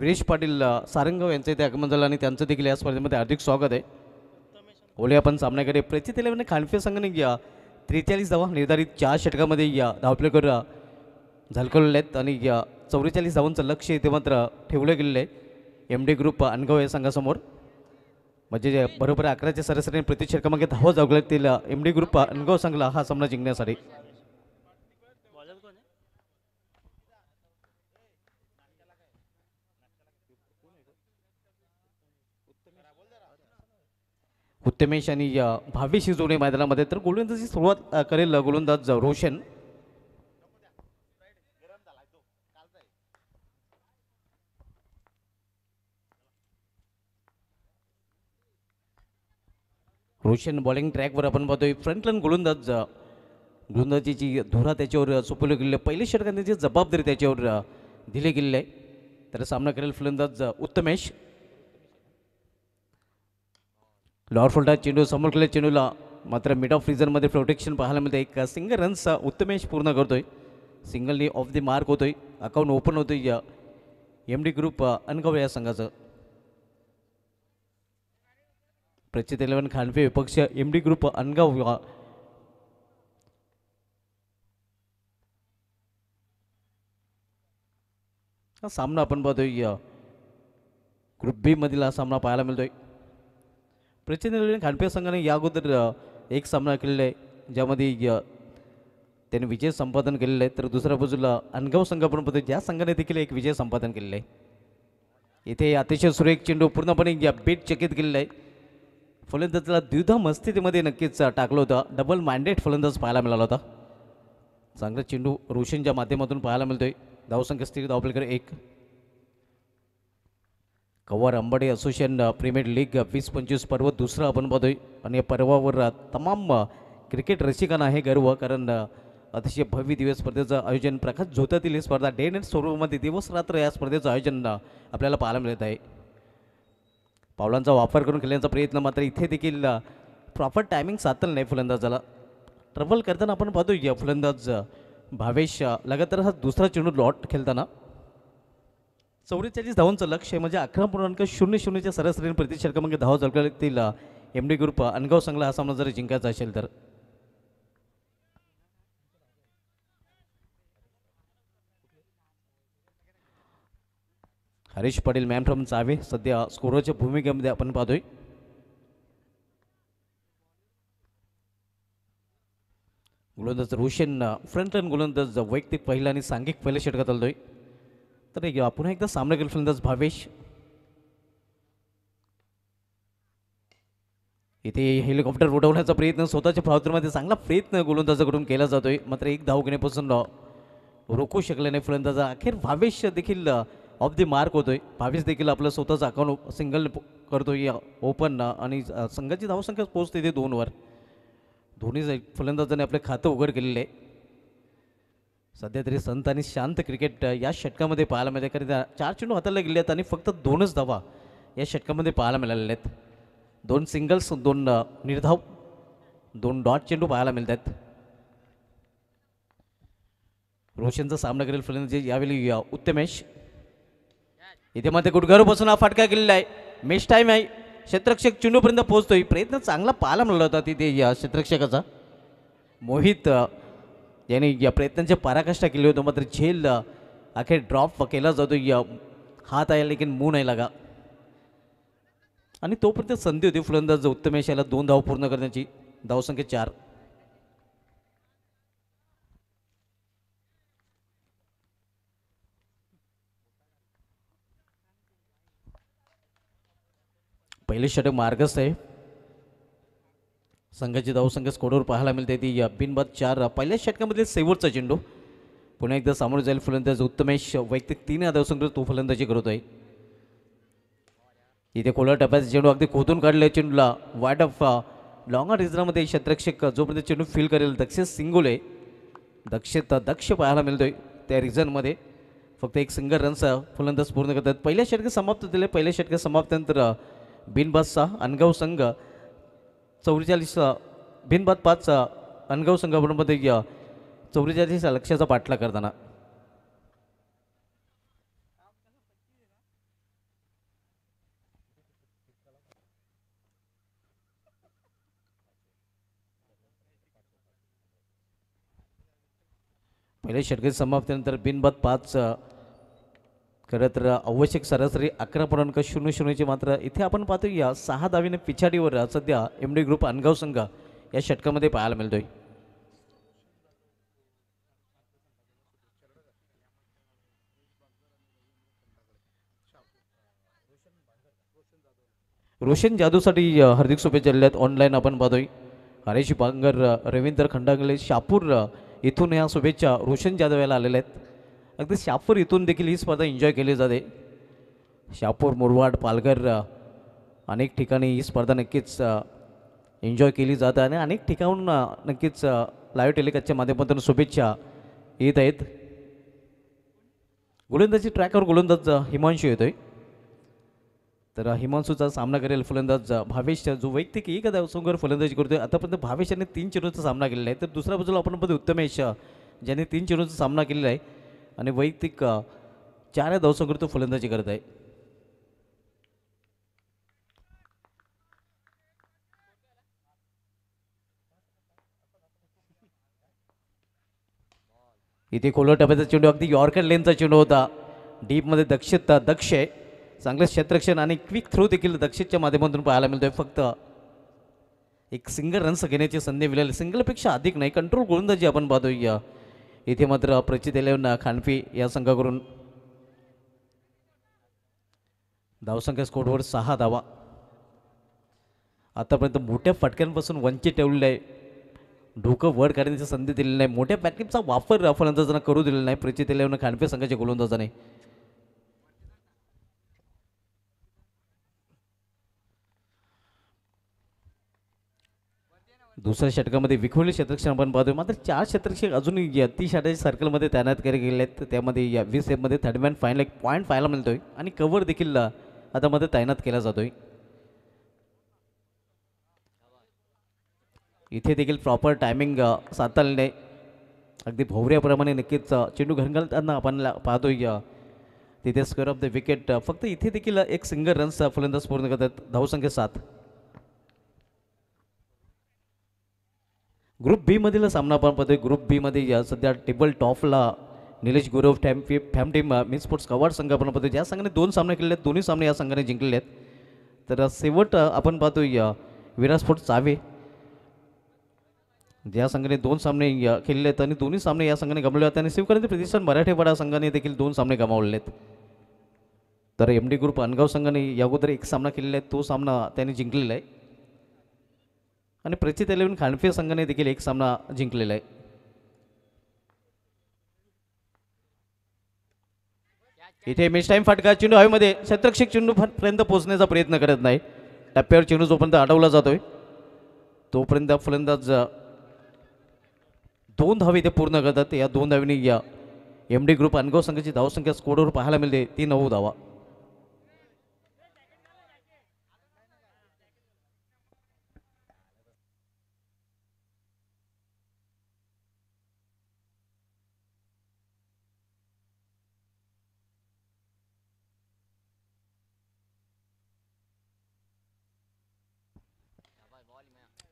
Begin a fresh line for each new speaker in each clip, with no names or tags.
गिरीश पाटील सारंगाव यांचे ते आगमन झालं आणि त्यांचं देखील या स्पर्धेमध्ये हार्दिक स्वागत आहे. ओले आपण सामन्याकडे प्रचित इलेव्हन खानफे संघाने या 43 धावा निर्धारित 4 षटकामध्ये या धावप्लेकर झलकवलेले आहेत आणि या 44 धावांचं लक्ष इथे मात्र ठेवलं गेलेलं आहे एम डी ग्रुप अनगाव या संघासमोर. म्हणजे बरोबर 11च्या सरासरीने प्रति षटकामागे धावा जागलेतील एम डी ग्रुप अनगाव संघाला हा सामना जिंकण्यासाठी. उत्तमेश आणि भावेश ही जोडी मैदानामध्ये तर गोलंदाजी सुरुवात करेल गोलंदाज रोशन. रोशन बॉलिंग ट्रॅकवर आपण पाहतोय. फ्रंटलाईन गोलंदाजीची धुरा त्याच्यावर सोपवली गेली आहे. पहिल्या षटकात त्याची जबाबदारी त्याच्यावर दिली गेलेली आहे. तर सामना करेल फलंदाज उत्तमेश. लॉर फुलटा चेंडू समोर केलेल्या चेंडूला मात्र मिड ऑफ रिझनमध्ये प्रोटेक्शन पाहायला मिळतं. एक सिंगल रन्सचा उत्तमेश पूर्ण करतोय. सिंगलनी ऑफ द मार्क होतोय. अकाउंट ओपन होतोय या एम डी ग्रुप अनगाव या संघाचं. प्रचित इलेव्हन खानफे विपक्ष एम डी ग्रुप अनगाव हा सामना आपण पाहतोय. ग्रुप बी मधील हा सामना पाहायला मिळतोय. प्रचित इलेव्हन खानफे संघाने या अगोदर एक सामना केलेला आहे ज्यामध्ये त्याने विजय संपादन केलेलं आहे. तर दुसऱ्या बाजूला अनगाव संघ आपण पाहतोय ज्या संघाने देखील एक विजय संपादन केलेलं आहे. इथे अतिशय सुरेख चेंडू पूर्णपणे या बीट चकित केलेला आहे. फलंदाजाला द्विधा मस्तितीमध्ये नक्कीच टाकलं होतं. डबल मॅन्डेट फलंदाज पाहायला मिळाला होता. चांगला चेंडू रोशनच्या माध्यमातून पाहायला मिळतोय. धावसंख्या स्थिर धावपलकर 1. कव्वार अंबाडी असोसिएशन प्रीमियर लीग 20-25 पर्व दुसरं आपण पाहतोय आणि या पर्वावर तमाम क्रिकेट रसिकांना आहे गर्व, कारण अतिशय भव्य दिवस स्पर्धेचं आयोजन प्रकाश झोतातील ही स्पर्धा डे नाईट स्वरूपामध्ये दिवस रात्र या स्पर्धेचं आयोजन आपल्याला पाहायला मिळत आहे. पावलांचा वापर करून खेळण्याचा प्रयत्न मात्र इथे देखील प्रॉपर टायमिंग साधलं नाही फलंदाजाला. ट्रबल करताना आपण पाहतो या फलंदाज भावेश लगातार हा दुसरा चेंडू लॉट खेळताना 44 धावांचं लक्ष आहे. म्हणजे 11.00च्या सरासरीने प्रति षटकामागे धावा झळकतील एम डी ग्रुप अनगाव संघाला हा सामना जर जिंकायचा असेल तर. हरीश पाटील मॅन फ्रॉम चावे सध्या स्कोरच्या भूमिकेमध्ये आपण पाहतोय. गोलंदाज रोशन फ्रंटलाईन गोलंदाज वैयक्तिक पहिला आणि सांघिक पहिल्या षटकात आलतोय. तर पुन्हा एकदा सामना केला फलंदाज भावेश. इथे हेलिकॉप्टर उडवण्याचा प्रयत्न स्वतःच्या फावतरमध्ये चांगला प्रयत्न गोलंदाजाकडून केला जातोय. मात्र एक धाव घेण्यापासून रोखू शकले नाही फलंदाजा. अखेर भावेश देखील ऑफ दी मार्क होतोय. भावेश देखील आपलं स्वतःचं अकाउंट सिंगल करतोय ओपन आणि संघाची धावसंख्या पोहोचते ते 2वर. दोन्ही फलंदाजाने आपले खातं उघड केलेलं आहे. सध्या तरी संत आणि शांत क्रिकेट या षटकामध्ये पाहायला मिळते, कारण 4 चेंडू हाताला गेले आहेत आणि फक्त 2च धावा या षटकामध्ये पाहायला मिळालेल्या आहेत. 2 सिंगल्स, 2 निर्धाव, 2 डॉट चेंडू पाहायला मिळतात. रोशनचा सामना करेल फलंदाजी यावेळी उत्तमेश. इथे मध्ये गुडघारूपासून हा फटका केलेला आहे. मेश टाईम आहे. क्षेत्ररक्षक चेंडूपर्यंत पोहोचतोय. प्रयत्न चांगला पाहायला मिळाला होता तिथे या क्षेत्ररक्षकाचा. मोहित याने या प्रयत्नांची पराकाष्ठा केली होती. मात्र झेल अखेर ड्रॉप केला जातो. या हात आहे लेकिन मुंह नाही लगा. आणि तोपर्यंत संधी होती फलंदाज उत्तमेश याला 2 धाव पूर्ण करण्याची. धावसंख्या 4. पहिले षटक मार्गस्थ आहे. संघाची धावसंख्या स्कोरवर पाहायला मिळते ती बिनबाद 4. पहिल्या षटकामध्ये शेवटचा चेंडू. पुन्हा एकदा सामोरे जाईल फलंदाज उत्तमेश. वैयक्तिक 3 धावसंख्या तो फलंदाजी करत आहे. इथे कोलर टप्प्याचा चेंडू अगदी खोदून काढले. चेंडूला वाईड ऑफ लॉंग रिझनमध्ये क्षेत्ररक्षक जोपर्यंत चेंडू फील करेल दक्ष सिंगोले दक्ष पाहायला मिळतोय त्या रिझनमध्ये. फक्त एक सिंगल रन्स फलंदाज पूर्ण करतात. पहिल्या षटकात समाप्त झाले. पहिल्या षटकात समाप्तीनंतर बिनबाद 6 अनगाव संघ 44 बिनबाद 5 अनगाव संघामध्ये 44 लक्ष्याचा पाठलाग करताना पहिल्या षटकाची समाप्तीनंतर बिनबाद 5 खरं तर आवश्यक सरासरी 11.00ची मात्र इथे आपण पाहतो या 6 धावीने पिछाडीवर सध्या एम डी ग्रुप अनगाव संघ या षटकामध्ये पाहायला मिळतोय. रोशन जादूसाठी हार्दिक शुभेच्छा दिल्यात. ऑनलाईन आपण पाहतोय हरेश बांगर, रवींद्र खंडागले शापूर इथून या शुभेच्छा रोशन जाधव याला आलेल्या आहेत. अगदी शापूर इथून देखील ही स्पर्धा एन्जॉय केली जाते. शापूर, मुरबाड, पालघर अनेक ठिकाणी ही स्पर्धा नक्कीच एन्जॉय केली जाते आणि अनेक ठिकाणून नक्कीच लाईव्ह टेलिकास्टच्या माध्यमातून शुभेच्छा येत आहेत. गोलंदाजी ट्रॅकवर गोलंदाज हिमांशू येतोय. तर हिमांशूचा सामना करेल फलंदाज भावेश, जो वैयक्तिक एक धावसंख्येवर फलंदाजी करतोय. आतापर्यंत भावेश यांनी 3 चेंडूचा सामना केलेला आहे. तर दुसऱ्या बाजूला आपण बघतो उत्तमेश, ज्याने 3 चेंडूचा सामना केलेला आहे आणि वैयक्तिक 4 धावसंख्येवर तो फलंदाजी करत आहे. इथे खोलवर टप्प्याचा चेंडू, अगदी यॉर्कर लेनचा चेंडू होता. डीपमध्ये दक्ष आहे. चांगलं क्षेत्ररक्षण आणि क्विक थ्रो देखील दक्षिणच्या माध्यमातून पाहायला मिळतोय. फक्त एक सिंगल रन्स घेण्याची संधी मिळाली. सिंगलपेक्षा अधिक नाही, कंट्रोल गोलंदाजी आपण पाहतोय. इथे मात्र प्रचित इलेव्हन खानफी या संघाकडून धावसंख्या स्कोरवर 6 धावा. आतापर्यंत मोठ्या फटक्यांपासून वंचित ठेवलेलं आहे. डोकं वर करण्याची संधी दिलेली नाही. मोठ्या पॅकेजचा वापर फलंदाजांना करू दिलेला नाही प्रचित इलेव्हन खानफी संघाच्या गोलंदाजाने. दुसऱ्या षटकामध्ये विखुरले क्षेत्ररक्षण आपण पाहतोय. मात्र 4 क्षेत्ररक्षक अजूनही 30 सर्कलमध्ये तैनात केले गेले आहेत. त्यामध्ये या 20 एफमध्ये 30 फायनल एक पॉईंट पाहायला मिळतोय आणि कव्हर देखील आता मध्ये तैनात केला जातोय. इथे देखील प्रॉपर टायमिंग साधता आलेलं आहे. अगदी भोवऱ्याप्रमाणे नक्कीच चेंडू घरघरताना आपण पाहतोय. तिथे स्क्वेअर ऑफ द विकेट. फक्त इथे देखील एक सिंगल रन्स फलंदाज पूर्ण करतात. धावसंख्या 7. ग्रुप बी मधील सामना आपण पाहतोय. ग्रुप बी मध्ये सध्या टेबल टॉपला निलेश गुरव फॅम टीम मिन स्पोर्ट्स कवाड संघ आपण पाहतोय. ज्या संघाने 2 सामने केलेले आहेत, दोन्ही सामने या संघाने जिंकलेले आहेत. तर शेवट आपण पाहतोय विराट स्पोर्ट्स चावे, ज्या संघाने 2 सामने खेळले आहेत आणि दोन्ही सामने या संघाने गमावले आहेत. आणि शिवकरांचे प्रतिष्ठान मराठेवाडा संघाने देखील 2 सामने गमावले आहेत. तर एम डी ग्रुप अनगाव संघाने या अगोदर 1 सामना केलेला आहे, तो सामना त्यांनी जिंकलेला आहे. आणि प्रचित इलेव्हन खानफे संघाने देखील 1 सामना जिंकलेला आहे. इथे मिस टाइम फटका. चेंडू हवेमध्ये, क्षेत्ररक्षक चेंडू पर्यंत पोहोचण्याचा प्रयत्न करत नाही. टप्प्यावर चेंडू जोपर्यंत अडवला जातोय तोपर्यंत फलंदाज 2 धावे इथे पूर्ण करतात. या 2 धावेनी या एम डी ग्रुप अनगाव संघाची धावसंख्या स्कोरवर पाहायला मिळते ती 9 धावा.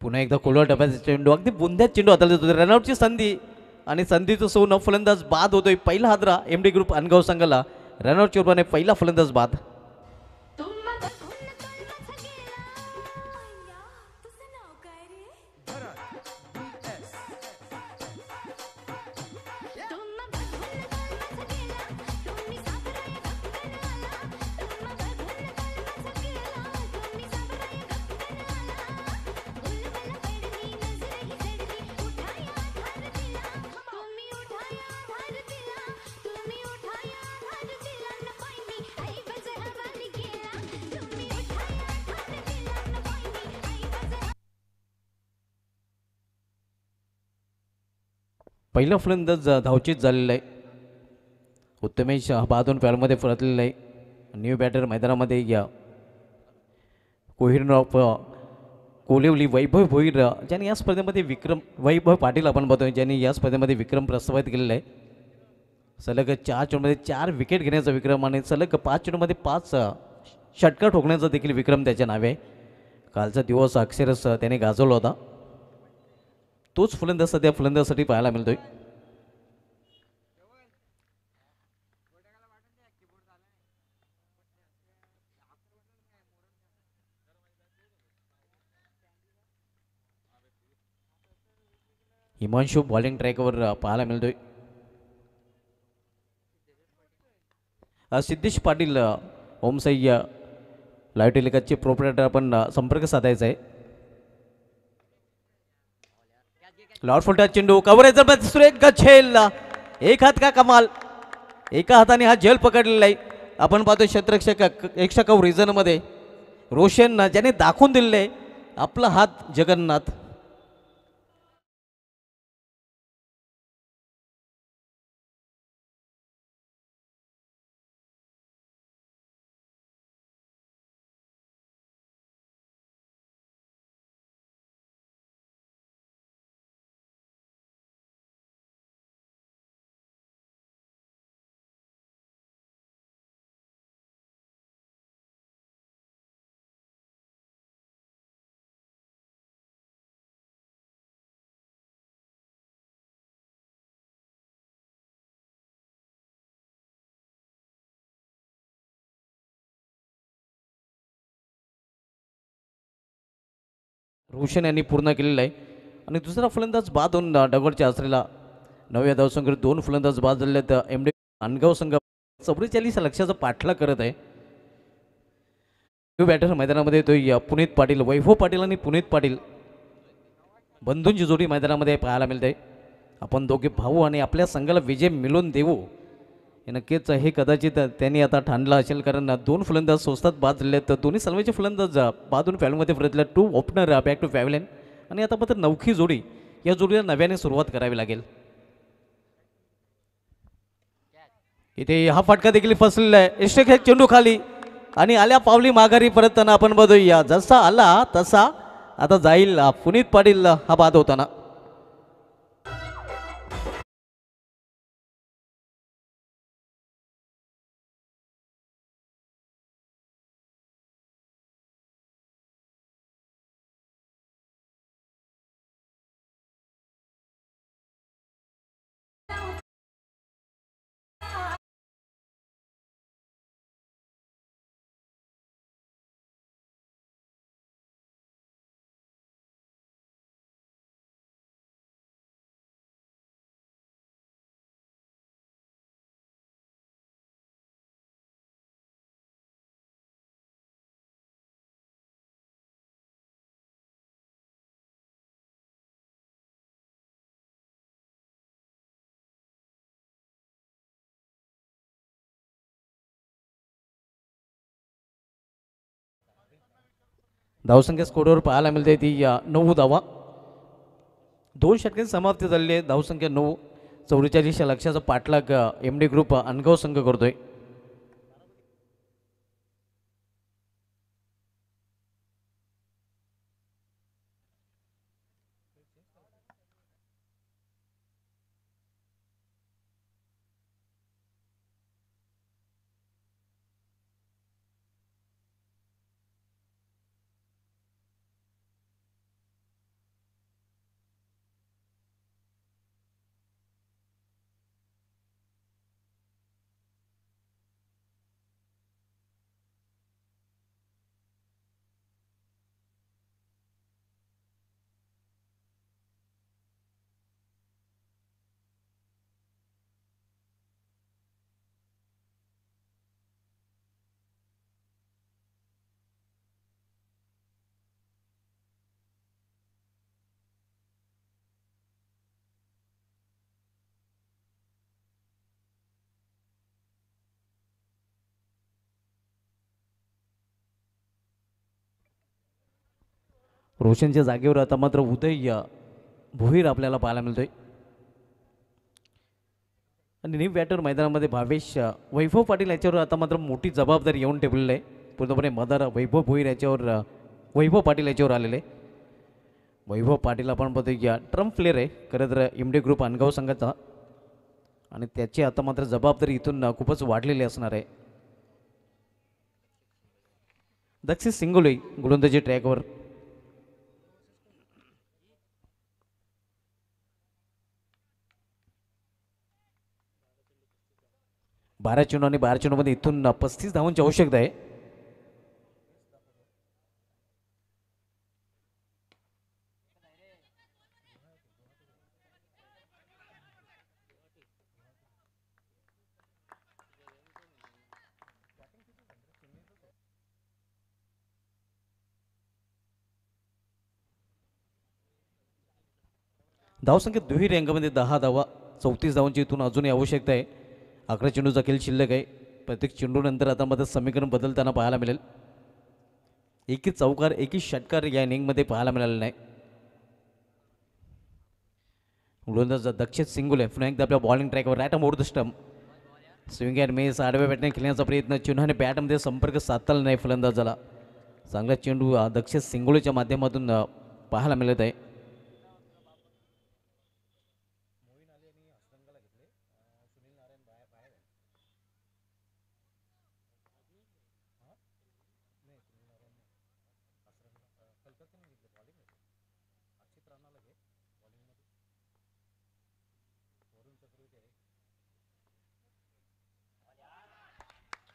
पुन्हा एकदा खोलवर टप्प्याचा चेंडू, अगदी बुंद्यात चेंडू हाताला जातो. रनआउटची संधी आणि संधीचं सोनं फलंदाज बाद होतोय. पहिला हादरा एम डी ग्रुप अनगाव संघाला. रनआउटच्या रूपाने पहिला फलंदाज बाद. पहिला फलंदाज धावचीत झालेला आहे. उत्तमेश बादून पॅलमध्ये परतलेला आहे. न्यू बॅटर मैदानामध्ये या कोहिरनॉफ कोलिवली वैभव भोईर, ज्यांनी या स्पर्धेमध्ये वैभव पाटील आपण बघतोय, ज्यांनी या स्पर्धेमध्ये विक्रम प्रस्थापित केलेला आहे. सलग 4 चेंडूमध्ये 4 विकेट घेण्याचा विक्रम आणि सलग 5 चेंडूमध्ये 5 षटकार ठोकण्याचा देखील विक्रम त्याच्या नावे आहे. कालचा दिवस अक्षरश त्याने गाजवला होता. तोच फलंदाज सध्या फलंदाजासाठी पाहायला मिळतोय. हिमांशू बॉलिंग ट्रॅकवर पाहायला मिळतोय. सिद्धेश पाटील ओमसय्य लाईव्ह टेलिकास्टचे प्रोपरेटर आपण संपर्क साधायचा आहे. लॉर्ड फुलटा चेंडू कव्हरेज सुरेख झेल, एक हात का कमाल, एका हाताने हा झेल पकडलेला आहे. आपण पाहतो क्षेत्ररक्षक प्रेक्षक रिझन मध्ये रोशन ज्याने दाखवून दिलेले आपला हात जगन्नाथ. रोशन यांनी पूर्ण केलेला आहे आणि दुसरा फलंदाज बाद होऊन डगडच्या असलेला 9व्या धावसंख्येवर 2 फलंदाज बाद झाले आहेत. एमडी अनगाव संघ 44 लक्षाचा पाठलाग करत आहे. बॅटर मैदानामध्ये येतोय पुनीत पाटील, वैभव पाटील आणि पुनीत पाटील बंधूंची जोडी मैदानामध्ये पाहायला मिळते. आपण दोघे भाऊ आणि आपल्या संघाला विजय मिळवून देऊ हे नक्कीच हे कदाचित त्यांनी आता ठाणलं असेल, कारण 2 फलंदाज स्वस्तात बाद झाले आहेत. दोन्ही सलवेचे फलंदाज बादून फॅव्हलमध्ये परतले, 2 ओपनर बॅक टू पॅव्हलियन आणि आता मात्र नवखी जोडी, या जोडीला नव्याने सुरुवात करावी लागेल. इथे हा फटका देखील फसलेला आहे. इष्टक चेंडू खाली आणि आल्या पावली माघारी परतताना आपण बघूया जसा आला तसा आता जाईल. पुनीत पाटील हा बाद होताना धावसंख्या स्कोरवर पाहायला मिळते ती 9 धावा. 2 षटकांची समाप्ती झालेली आहे. धावसंख्या 9, 44 लक्षाचा पाठलाग एमडी ग्रुप अनगाव संघ करतोय. रोशनच्या जागेवर आता मात्र उदय भोईर आपल्याला पाहायला मिळतोय आणि न्यू बॅटर मैदानामध्ये भावेश वैभव पाटील याच्यावर आता मात्र मोठी जबाबदारी येऊन ठेवलेली आहे. पूर्णपणे मदार वैभव भोईर याच्यावर वैभव पाटील याच्यावर आलेले. वैभव पाटील आपण बघतो या ट्रम्प प्लेअर आहे खरं तर एमडी ग्रुप अनगाव संघाचा आणि त्याची आता मात्र जबाबदारी इथून खूपच वाढलेली असणार आहे. दक्षिण सिंगोली गोलंदाजी ट्रॅकवर बारा चेंडू आणि 12 चेंडूमध्ये इथून 35 धावांची आवश्यकता आहे. धावसंख्या दुहेरी अंकामध्ये 10 धावा, 34 धावांची इथून अजूनही आवश्यकता आहे. 11 चेंडूचा खेळ शिल्लक आहे. प्रत्येक चेंडूनंतर आता मध्ये समीकरण बदलताना पाहायला मिळेल. एकही चौकार एकही षटकार या इनिंगमध्ये पाहायला मिळाला नाही. गोलंदाज दक्षित सिंगुले पुन्हा एकदा आपल्या बॉलिंग ट्रॅकवर रॅट मोड the stump. Swing and miss आडव्या बॅटने खेळण्याचा प्रयत्न, चिन्हाने बॅटमध्ये संपर्क साधला नाही फलंदाजाला. चांगला चेंडू दक्षित सिंगुलेच्या माध्यमातून पाहायला मिळत आहे.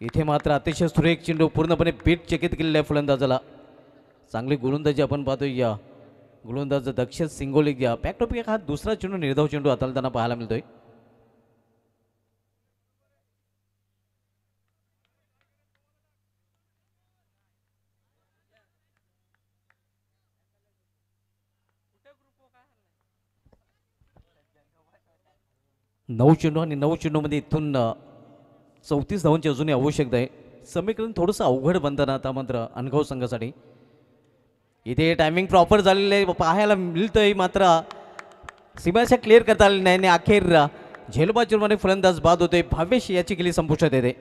इथे मात्र अतिशय सुरेख चेंडू पूर्णपणे बीट चकित केलेला आहे फलंदाजाला. चांगली गोलंदाजी आपण पाहतोय. या गोलंदाज दक्षिण सिंगोली या पॅक टू पॅक हा दुसरा चेंडू निर्धाव चेंडू हाताळताना पाहायला मिळतोय. नऊ चेंडू आणि 9 चेंडूमध्ये इथून 34 धावांची अजूनही आवश्यकता आहे. समीकरण थोडंसं अवघड बनतं ना आता मात्र अनगाव संघासाठी. इथे टायमिंग प्रॉपर झालेलं आहे पाहायला मिळतंय, मात्र सीमारेषा क्लिअर करता आली नाही आणि अखेर झेलबाजूमध्ये फलंदाज बाद होतोय. भावेश याची केली संपुष्टात येते.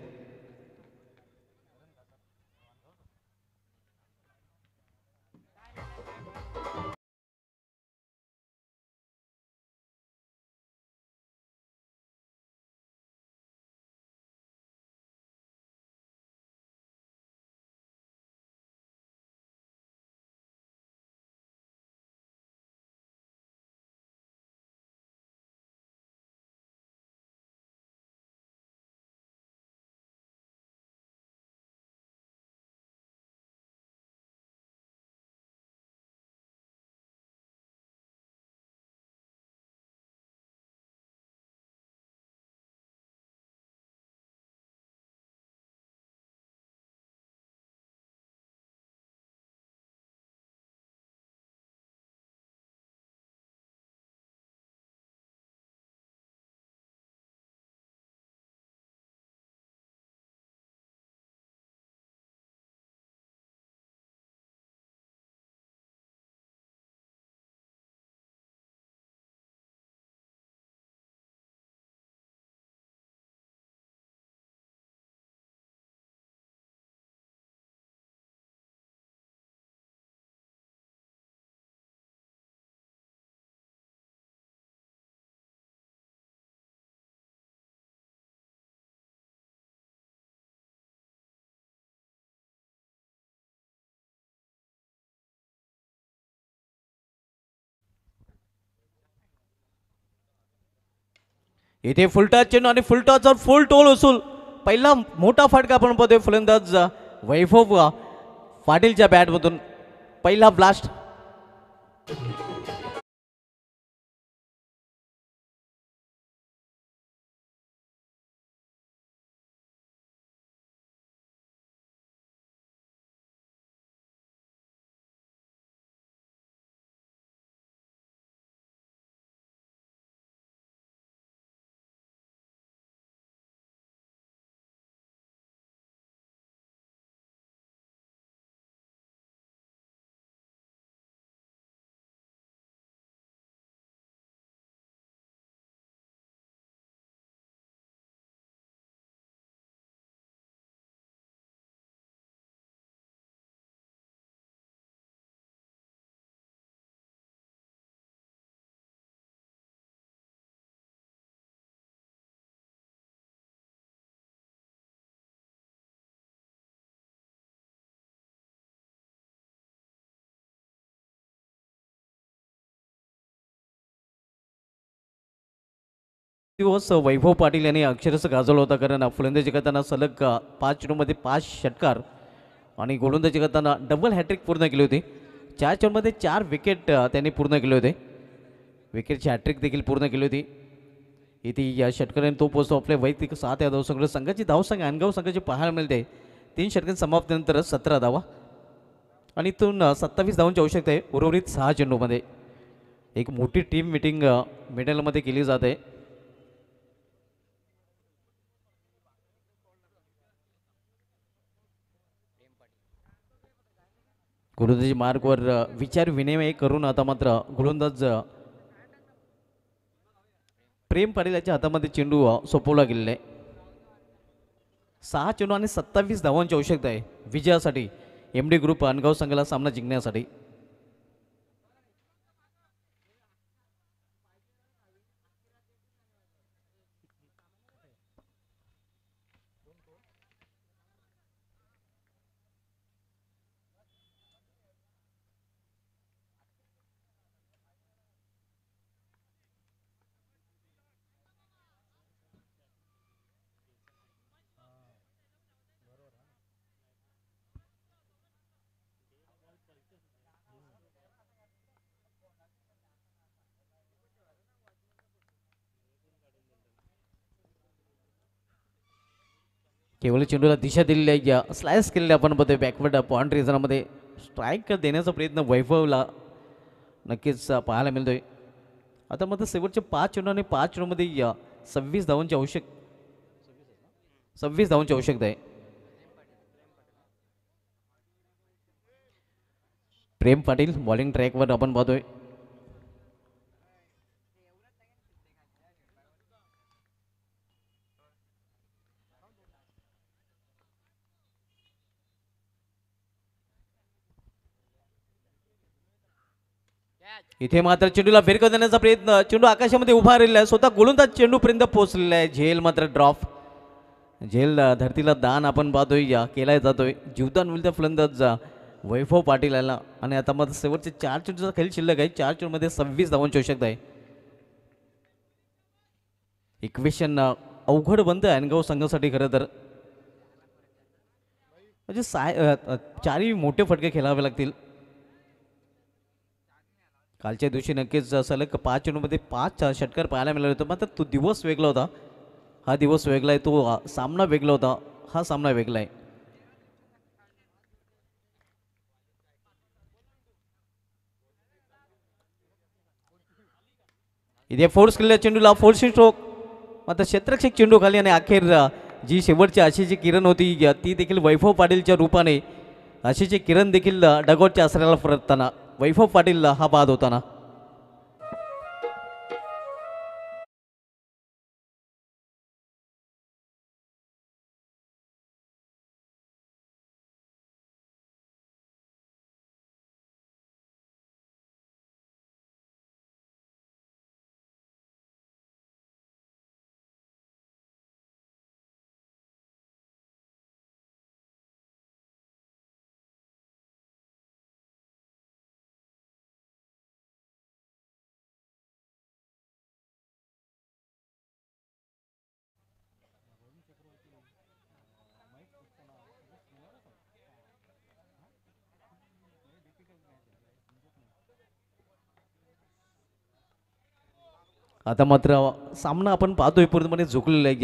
इथे फुलटॉस चेंडू आणि फुलटॉसवर फुल टोल वसूल. पहिला मोठा फटका आपण पाहतोय फलंदाज वैभव पाटीलच्या बॅटमधून. पहिला ब्लास्ट. दिवस वैभव पाटील यांनी अक्षरशः गाजवला होता, कारण फलंदाजी करताना सलग 5 चेंडूमध्ये 5 षटकार आणि गोलंदाजी करताना डबल हॅट्रिक पूर्ण केली होती. 4 चेंडूमध्ये 4 विकेट त्यांनी पूर्ण केले होते. विकेटची हॅट्रिक देखील पूर्ण केली होती. इथे या षटकाराने तो पोहोचतो आपल्या वैयक्तिक 7 या धावसंख्येवर. संघाची धावसंख्या अनगाव संघाची पाहायला मिळते 3 षटकां समाप्तीनंतर 17 धावा आणि इथून 27 धावांची आवश्यकता आहे उर्वरित 6 चेंडूमध्ये. एक मोठी टीम मिटिंग मिडलमध्ये केली जाते. गोलंदाजी मार्कवर विचार विनिमय करून आता मात्र गोलंदाज प्रेम पाटील याच्या हातामध्ये चेंडू सोपवला गेलेला आहे. 6 चेंडू आणि 27 धावांची आवश्यकता आहे विजयासाठी MD ग्रुप अनगाव संघाला सामना जिंकण्यासाठी. केवळ चेंडूला दिशा दिलेली आहे, स्लाइस केलेली आपण बघतोय बॅकवर्ड पॉइंट रिझनमध्ये. स्ट्राईक देण्याचा प्रयत्न वैभवला नक्कीच पाहायला मिळतोय. आता मात्र शेवटचे 5 चेंडू आणि 5 चेंडूमध्ये 26 धावांची आवश्यकता आहे. प्रेम पाटील बॉलिंग ट्रॅकवर आपण पाहतोय. इथे मात्र चेंडूला भिरकव देण्याचा प्रयत्न, चेंडू आकाशामध्ये उभा राहिलेला आहे, स्वतः गोलंदाज चेंडूपर्यंत पोहोचलेला आहे. झेल मात्र ड्रॉप, झेल धरतीला दान आपण पाहतोय केला जातोय. जीवदान मिळतं फलंदाज वैभव पाटील याला. आणि आता मात्र शेवटचे 4 चेंडूचा खेळ शिल्लक आहे. 4 चेंडूमध्ये 26 धावांची आवश्यकता आहे. इक्वेशन अवघड बनतं अनगाव संघासाठी खरं तर. म्हणजे 4ही मोठे फटके खेळावे लागतील. कालच्या दिवशी नक्कीच सलग 5 चेंडूमध्ये 5 षटकार पाहायला मिळाले होते. मात्र तो दिवस वेगळा होता, हा दिवस वेगळा आहे. तो सामना वेगळा होता, हा सामना वेगळा आहे. इथे फोर्स केलेल्या चेंडूला फोर्स स्ट्रोक, मात्र क्षेत्ररक्षक चेंडू खाली. आणि अखेर जी शेवटची आशेची किरण होती ती देखील वैभव पाटीलच्या रूपाने, आशेची किरण देखील डगॉटच्या आसऱ्याला परतताना वैभव पाटील हा बाद होताना. आता मात्र सामना आपण पाहतोय पूर्णपणे झुकलेला आहे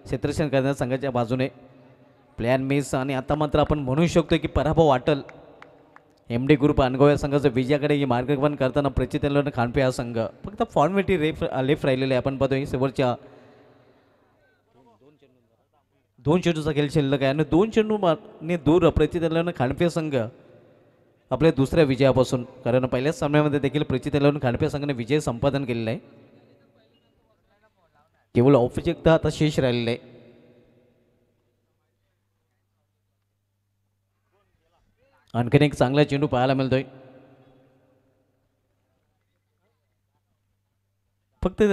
क्षेत्ररक्षण करण्याच्या संघाच्या बाजूने. Plan miss. आणि आता मात्र आपण म्हणू शकतो की पराभव वाटल MD ग्रुप अनगाव या संघाचं विजयाकडे मार्गक्रमण करताना प्रचित खानपे हा संघ फक्त फॉर्मॅलिटी लेफ्ट राहिलेले आहे. आपण पाहतोय शेवटच्या 2 चेंडूचा खेळ शिल्लक आहे आणि 2 चेंडूने दूर प्रचित खानपे संघ आपल्या दुसऱ्या विजयापासून. कारण पहिल्याच सामन्यामध्ये देखील प्रचित खानपे संघाने विजय संपादन केलेला आहे. केवळ औपचारिकता आता शेष राहिलेला आहे. आणखीन एक चांगला चेंडू पाहायला मिळतोय. फक्त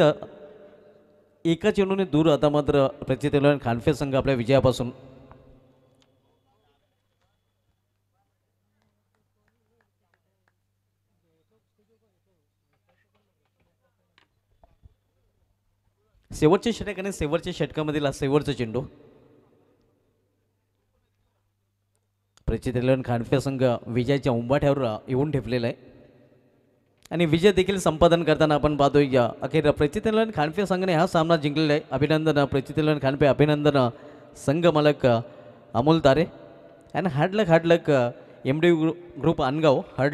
एका चेंडूने दूर आता मात्र प्रचित खानपे संघ आपल्या विजयापासून. शेवटचे षटक आणि शेवटच्या षटकामधील शेवटचा चेंडू. प्रचित खानपे संघ विजयाच्या उंबाठ्यावर येऊन ठेपलेला आहे आणि विजय देखील संपादन करताना आपण पाहतोय अखेर प्रचित खानपे संघाने हा सामना जिंकलेला आहे. अभिनंदन प्रचित खानपे, अभिनंदन संघ मालक अमोल तारे. आणि हार्ड लक MD ग्रुप अनगाव. हार्ड